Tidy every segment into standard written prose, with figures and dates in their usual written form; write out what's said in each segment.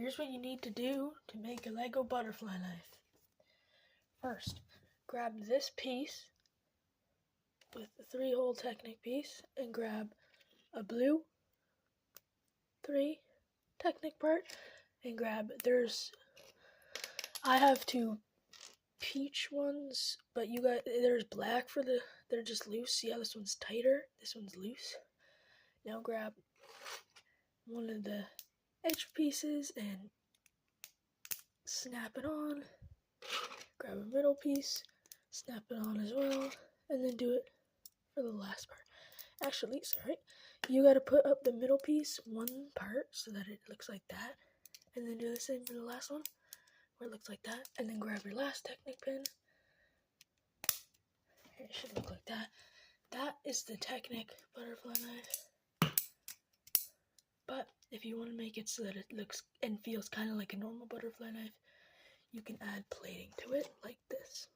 Here's what you need to do to make a Lego butterfly knife. First, grab this piece with the 3-hole Technic piece and grab a blue 3 Technic part and grab, I have 2 peach ones, but there's black they're just loose. See how this one's tighter? This one's loose. Now grab one of the edge pieces and snap it on. Grab a middle piece, snap it on as well, and then do it for the last part. Actually, sorry, you gotta put up the middle piece one part so that it looks like that, and then do the same for the last one where it looks like that, and then grab your last Technic pin. It should look like that. That is the Technic butterfly knife. But if you want to make it so that it looks and feels kind of like a normal butterfly knife, you can add plating to it like this.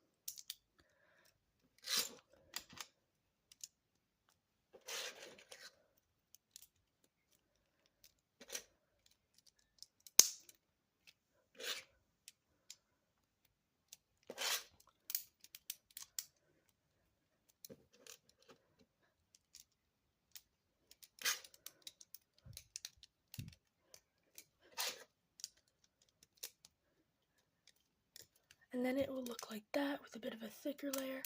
And then it will look like that with a bit of a thicker layer.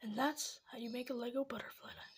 And that's how you make a Lego butterfly knife.